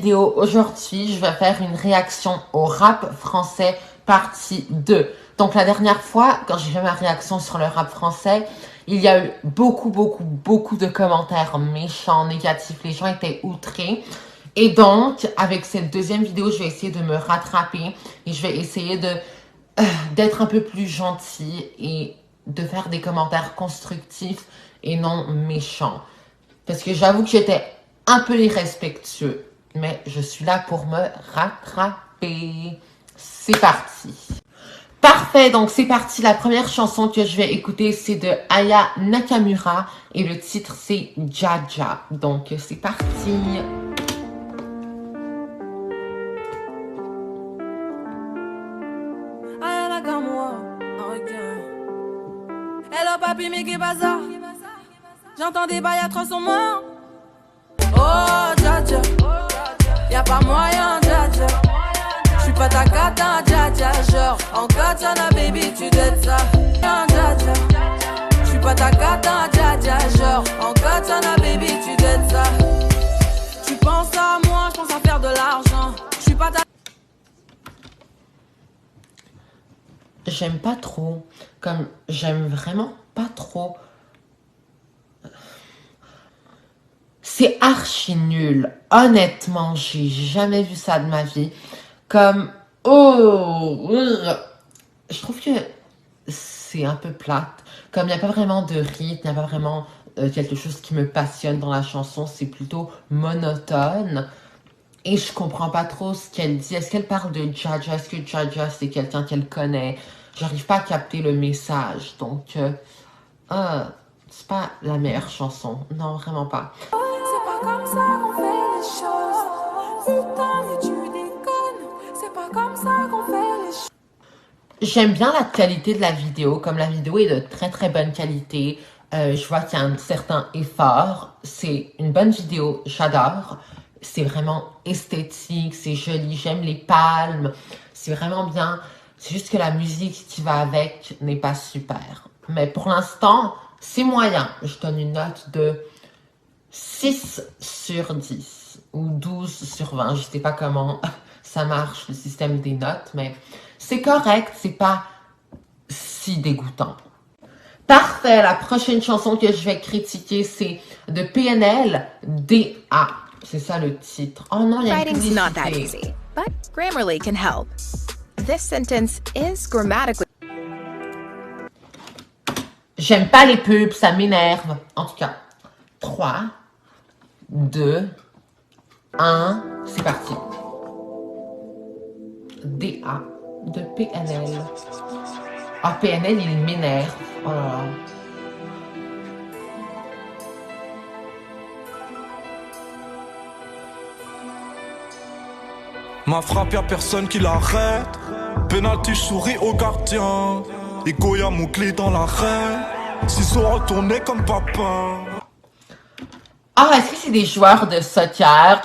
vidéo. Aujourd'hui, je vais faire une réaction au rap français partie 2. Donc la dernière fois, quand j'ai fait ma réaction sur le rap français, il y a eu beaucoup de commentaires méchants, négatifs. Les gens étaient outrés. Et donc, avec cette deuxième vidéo, je vais essayer de me rattraper et je vais essayer d'être un peu plus gentille et de faire des commentaires constructifs et non méchants. Parce que j'avoue que j'étais un peu irrespectueux, mais je suis là pour me rattraper. C'est parti. Parfait, donc c'est parti. La première chanson que je vais écouter, c'est de Aya Nakamura et le titre c'est Jaja. Donc c'est parti. Aya Nakamura, hello papi, mais qu'est bazar? J'entends des bails atroces en moi. Oh Jaja, y'a pas moyen Jaja. J'suis pas ta cata Jaja, genre en katana baby tu dettes ça. Jaja, j'suis pas ta cata Jaja, genre en katana baby tu dettes ça. Tu penses à moi, j'pense à faire de l'argent. J'suis pas ta... J'aime pas trop, comme j'aime vraiment pas trop. C'est archi nul. Honnêtement, j'ai jamais vu ça de ma vie. Comme, je trouve que c'est un peu plate. Comme il n'y a pas vraiment de rythme, il n'y a pas vraiment quelque chose qui me passionne dans la chanson. C'est plutôt monotone. Et je comprends pas trop ce qu'elle dit. Est-ce qu'elle parle de Jaja? Est-ce que Jaja, c'est quelqu'un qu'elle connaît? J'arrive pas à capter le message. Donc, c'est pas la meilleure chanson. Non, vraiment pas. C'est pas comme ça qu'on fait les choses. Putain, mais tu déconnes. C'est pas comme ça qu'on fait les choses. J'aime bien la qualité de la vidéo. Comme la vidéo est de très bonne qualité. Je vois qu'il y a un certain effort. C'est une bonne vidéo. J'adore. C'est vraiment esthétique. C'est joli. J'aime les palmes. C'est vraiment bien. C'est juste que la musique qui va avec n'est pas super. Mais pour l'instant, c'est moyen. Je donne une note de 6 sur 10 ou 12 sur 20. Je sais pas comment ça marche, le système des notes, mais c'est correct. C'est pas si dégoûtant. Parfait. La prochaine chanson que je vais critiquer, c'est de PNL, DA. C'est ça le titre. Oh non, il y a une Writing's not that publicité. easy, but Grammarly can help. This sentence is grammatically... J'aime pas les pubs, ça m'énerve. En tout cas, 3, 2, 1, c'est parti. DA de PNL. Ah, PNL, il m'énerve. Oh là là. Ma frappe, y'a personne qui l'arrête. Penalty, je souris au gardien. Et Goya, mon clé dans l'arène. Ciseaux retournés comme papin. Ah, est-ce que c'est des joueurs de soccer?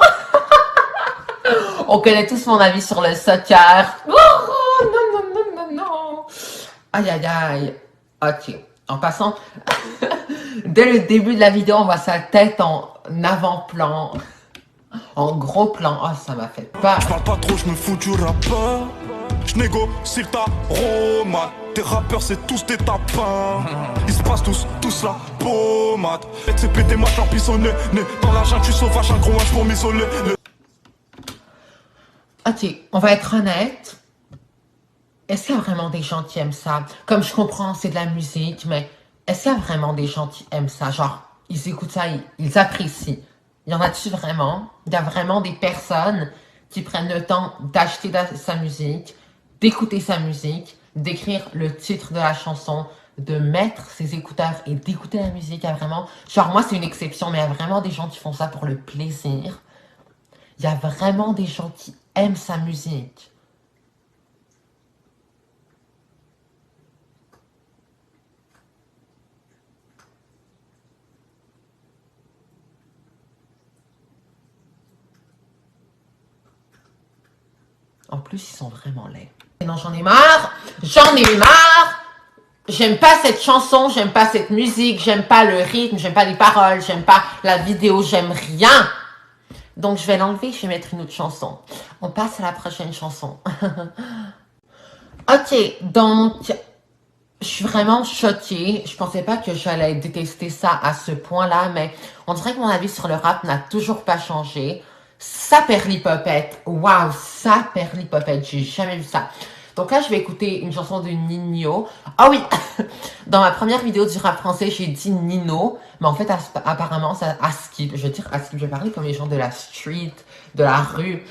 On connaît tous mon avis sur le soccer. Oh, non. Aïe. Ok, en passant, dès le début de la vidéo, on voit sa tête en avant-plan. En gros plan. Oh, ça m'a fait peur. Je parle pas trop, je me fous du rappeur. Je négocie ta romade. Tes rappeurs, c'est tous des tapins. Ils se passent tous la pommade. C'est pété, machin, pissonné. Dans la jungle, tu sauvage, un gros match pour m'isoler. Ok, on va être honnête. Est-ce qu'il y a vraiment des gens qui aiment ça? Comme je comprends, c'est de la musique, mais est-ce qu'il y a vraiment des gens qui aiment ça? Genre, ils écoutent ça, ils apprécient. Y en a-tu vraiment? Il y a vraiment des personnes qui prennent le temps d'acheter sa musique, d'écouter sa musique, d'écrire le titre de la chanson, de mettre ses écouteurs et d'écouter la musique. Il y a vraiment... Genre, moi, c'est une exception, mais il y a vraiment des gens qui font ça pour le plaisir. Il y a vraiment des gens qui aiment sa musique. En plus, ils sont vraiment laids. Non, j'en ai marre. J'aime pas cette chanson, j'aime pas cette musique, j'aime pas le rythme, j'aime pas les paroles, j'aime pas la vidéo, j'aime rien. Donc, je vais l'enlever, je vais mettre une autre chanson. On passe à la prochaine chanson. Ok, donc, je suis vraiment choquée. Je pensais pas que j'allais détester ça à ce point-là, mais on dirait que mon avis sur le rap n'a toujours pas changé. Ça perlipopette. Waouh, ça perlipopette. J'ai jamais vu ça. Donc là, je vais écouter une chanson de Nino. Ah oui, dans ma première vidéo du rap français, j'ai dit Nino, mais en fait, apparemment, c'est Askip. Je veux dire Askip, je vais parler comme les gens de la street, de la rue.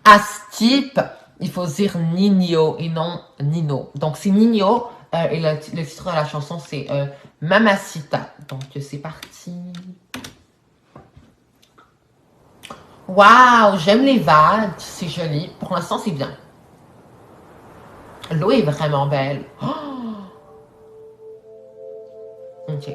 Askip, il faut dire Nino et non Nino. Donc c'est Nino, et le titre de la chanson, c'est Mamacita. Donc c'est parti. Waouh, j'aime les vagues, c'est joli. Pour l'instant, c'est bien. L'eau est vraiment belle. Oh! Ok.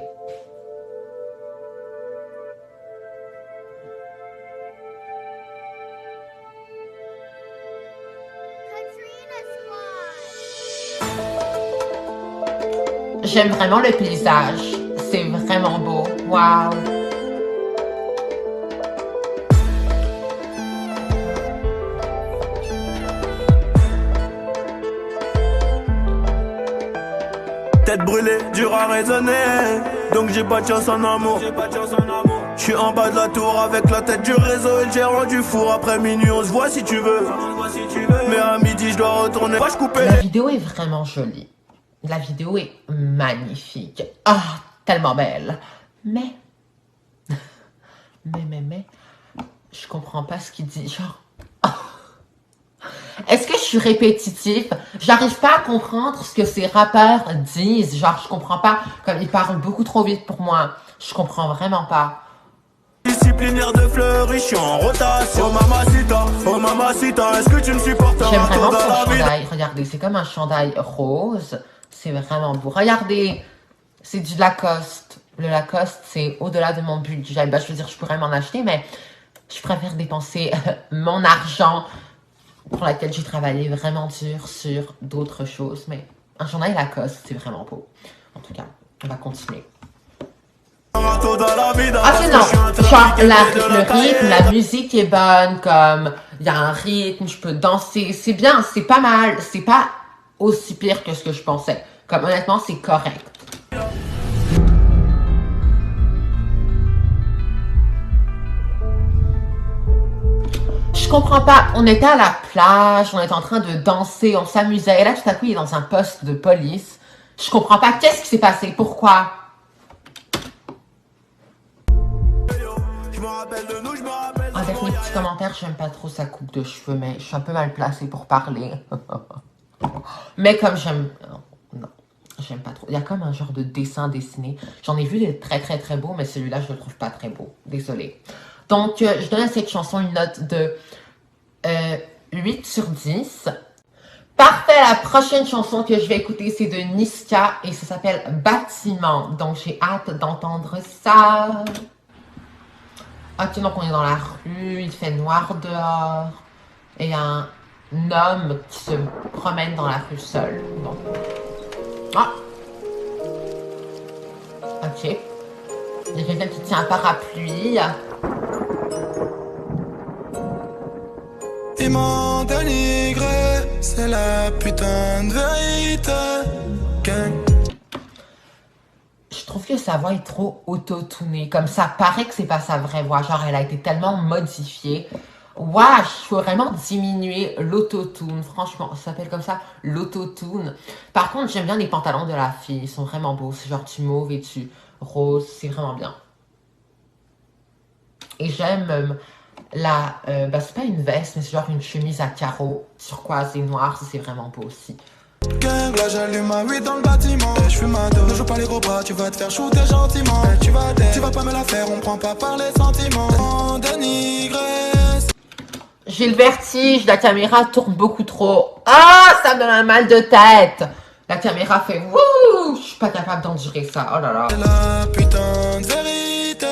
J'aime vraiment le paysage. C'est vraiment beau. Waouh. Tête brûlée, dur à raisonner. Donc j'ai pas de chance en amour. Je suis en bas de la tour avec la tête du réseau et le gérant du four. Après minuit on se voit si tu veux. Mais à midi je dois retourner. Moi je coupais. La vidéo est vraiment jolie. La vidéo est magnifique. Ah, tellement belle. Mais, je comprends pas ce qu'il dit. Genre, est-ce que je suis répétitif? J'arrive pas à comprendre ce que ces rappeurs disent. Genre, je comprends pas. Comme ils parlent beaucoup trop vite pour moi. Je comprends vraiment pas. Disciplinaire de fleuris, je suis en rotation. Oh mamacita, est-ce que tu me supportes? J'aime vraiment son chandail. Regardez, c'est comme un chandail rose. C'est vraiment beau. Regardez, c'est du Lacoste. Le Lacoste, c'est au-delà de mon budget. Ben, je veux dire, je pourrais m'en acheter, mais je préfère dépenser mon argent pour laquelle j'ai travaillé vraiment dur sur d'autres choses. Mais un chandail Lacoste, c'est vraiment beau. En tout cas, on va continuer. Ah c'est non, genre le rythme, la musique est bonne, comme il y a un rythme, je peux danser, c'est bien, c'est pas mal, c'est pas aussi pire que ce que je pensais. Comme honnêtement, c'est correct. Je comprends pas, on était à la plage, on était en train de danser, on s'amusait, et là tout à coup il est dans un poste de police. Je comprends pas, qu'est-ce qui s'est passé, pourquoi? Un dernier petit commentaire, j'aime pas trop sa coupe de cheveux, mais je suis un peu mal placée pour parler. Mais comme j'aime... Non, j'aime pas trop. Il y a comme un genre de dessin dessiné. J'en ai vu des très très très beaux, mais celui-là, je le trouve pas très beau. Désolée. Donc, je donne à cette chanson une note de 8 sur 10. Parfait, la prochaine chanson que je vais écouter, c'est de Niska et ça s'appelle Bâtiment. Donc, j'ai hâte d'entendre ça. Ok, donc on est dans la rue, il fait noir dehors. Et il y a un homme qui se promène dans la rue seul. Bon. Ah! Ok. Il y a quelqu'un qui tient un parapluie. Ils m'ont dénigré, c'est la putain de vérité. Je trouve que sa voix est trop auto-tunée. Comme ça paraît que c'est pas sa vraie voix. Genre, elle a été tellement modifiée. Wesh, il faut vraiment diminuer l'autotune. Franchement, ça s'appelle comme ça, l'autotune. Par contre, j'aime bien les pantalons de la fille. Ils sont vraiment beaux. C'est genre du mauve et du rose. C'est vraiment bien. Et j'aime la... c'est pas une veste, mais c'est genre une chemise à carreaux turquoise et noire. Ça, c'est vraiment beau aussi. Gang, là j'allume ma weed dans le bâtiment. Je fume ma dos, ne joue pas les gros bras, tu vas te faire shooter gentiment. Tu vas pas me la faire, on prend pas par les sentiments. Dénigré. J'ai le vertige, la caméra tourne beaucoup trop. Ah, ça me donne un mal de tête. La caméra fait wouh, je suis pas capable d'endurer ça. Oh là là. La putain de vérité.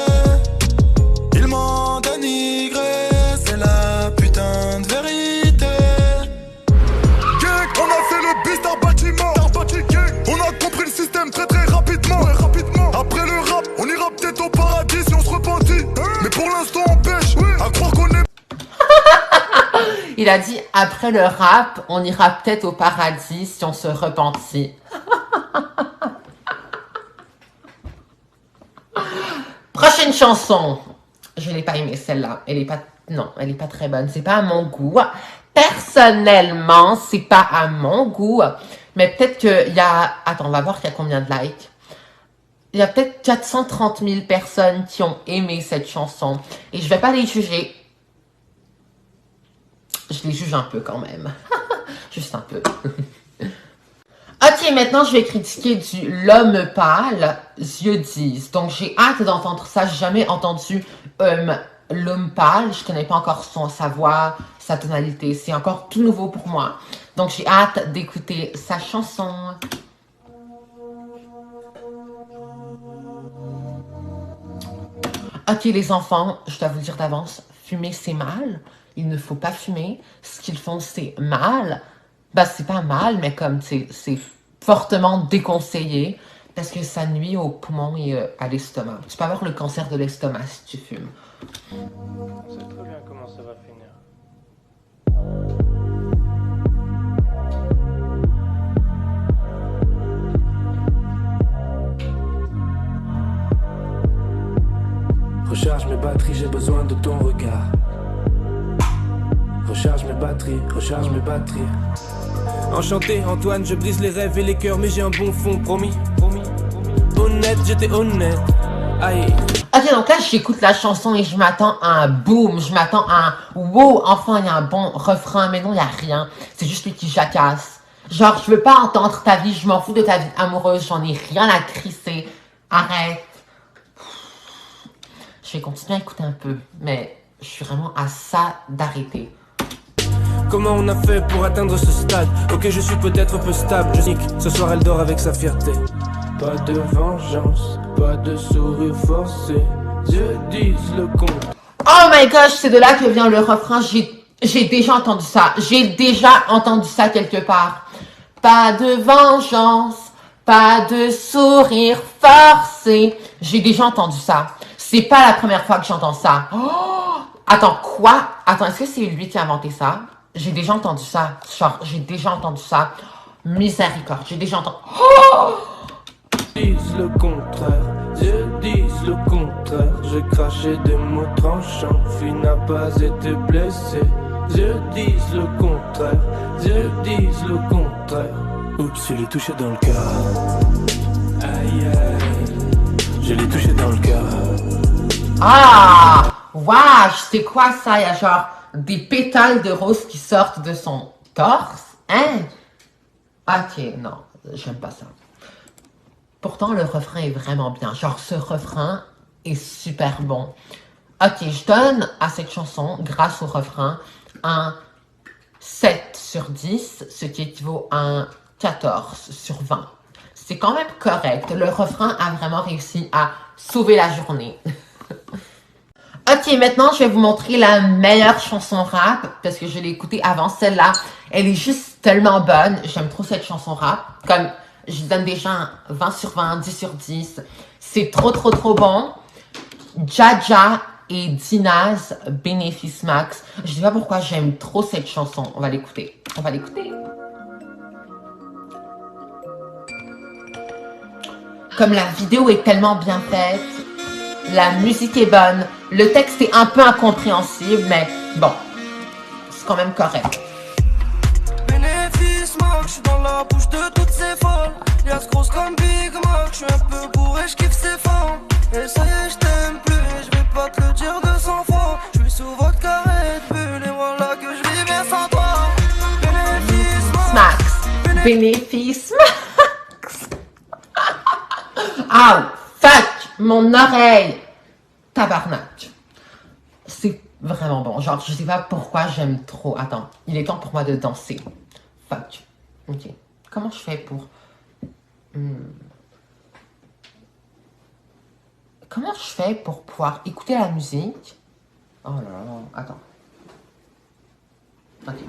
Ils m'ont dénigré, c'est la putain de vérité. Gang, on a fait le bis d'un bâtiment. On a compris le système très très rapidement. Après le rap, on ira peut-être au paradis si on se repentit. Mais pour l'instant on pêche, à croire qu'on est... Il a dit, après le rap, on ira peut-être au paradis si on se repentit. Prochaine chanson. Je l'ai pas aimée, celle-là. Elle est pas... Non, elle est pas très bonne. C'est pas à mon goût. Personnellement, c'est pas à mon goût. Mais peut-être qu'il y a... Attends, on va voir qu'il y a combien de likes. Il y a peut-être 430 000 personnes qui ont aimé cette chanson. Et je vais pas les juger. Je les juge un peu quand même. Juste un peu. Ok, maintenant je vais critiquer du L'homme pâle, yeux disent. Donc j'ai hâte d'entendre ça. J'ai jamais entendu L'homme pâle. Je connais pas encore sa voix, sa tonalité. C'est encore tout nouveau pour moi. Donc j'ai hâte d'écouter sa chanson. Ok les enfants, je dois vous dire d'avance, fumer c'est mal. Il ne faut pas fumer. Ce qu'ils font c'est mal. Bah c'est pas mal, mais comme c'est fortement déconseillé parce que ça nuit aux poumons et à l'estomac. Tu peux avoir le cancer de l'estomac si tu fumes. On sait très bien comment ça va finir. Recharge mes batteries, j'ai besoin de ton regard. Recharge mes batteries, recharge mes batteries. Enchanté Antoine, je brise les rêves et les cœurs, mais j'ai un bon fond, promis. Honnête, j'étais honnête. Aïe. Ok, donc là, j'écoute la chanson et je m'attends à un boom. Je m'attends à un wow, enfin, il y a un bon refrain. Mais non, il n'y a rien. C'est juste lui qui jacasse. Genre, je veux pas entendre ta vie. Je m'en fous de ta vie amoureuse. J'en ai rien à crisser. Arrête. Je vais continuer à écouter un peu. Mais je suis vraiment à ça d'arrêter. Comment on a fait pour atteindre ce stade? Ok, je suis peut-être peu stable. Je nique, ce soir elle dort avec sa fierté. Pas de vengeance, pas de sourire forcé. Dieu disent le compte. Oh my gosh, c'est de là que vient le refrain. J'ai déjà entendu ça. J'ai déjà entendu ça quelque part. Pas de vengeance, pas de sourire forcé. J'ai déjà entendu ça. C'est pas la première fois que j'entends ça. Oh, attends, quoi? Attends, est-ce que c'est lui qui a inventé ça? J'ai déjà entendu ça. Genre, j'ai déjà entendu ça. Miséricorde, j'ai déjà entendu... Oh! Disent le contraire, Dieu disent le contraire. J'ai craché des mots tranchants, fille n'a pas été blessée. Dieu disent le contraire, Dieu disent le contraire. Oups, je l'ai touché dans le cœur. Aïe aïe, je l'ai touché dans le cœur. Ah! Waouh! C'est quoi ça? Il y a genre des pétales de rose qui sortent de son torse? Hein? Ok, non, j'aime pas ça. Pourtant, le refrain est vraiment bien. Genre, ce refrain est super bon. Ok, je donne à cette chanson, grâce au refrain, un 7 sur 10, ce qui équivaut à un 14 sur 20. C'est quand même correct. Le refrain a vraiment réussi à sauver la journée. Ok, maintenant, je vais vous montrer la meilleure chanson rap, parce que je l'ai écoutée avant. Celle-là, elle est juste tellement bonne. J'aime trop cette chanson rap. Comme... Je donne déjà un 20 sur 20, 10 sur 10. C'est trop, trop, trop bon. Jaja et Dinaz, Bénéfice Max. Je ne sais pas pourquoi j'aime trop cette chanson. On va l'écouter. On va l'écouter. Comme la vidéo est tellement bien faite, la musique est bonne, le texte est un peu incompréhensible, mais bon, c'est quand même correct. Bénéfice Max, je suis dans la bouche de toutes ces folles. Lias grosse comme Big Mac, je suis un peu bourré, je kiffe ces femmes. Et ça y est, je t'aime plus, et je vais pas te le dire 200 fois. Je suis sous votre carré de bulle, et voilà que je vis bien sans toi. Bénéfice Max. Bénéfice Max. Ah, fuck, mon oreille. Tabarnak. C'est vraiment bon. Genre, je sais pas pourquoi j'aime trop. Attends, il est temps pour moi de danser. Fuck. Ok. Comment je fais pour... Comment je fais pour pouvoir écouter la musique? Oh là là, attends. Ok.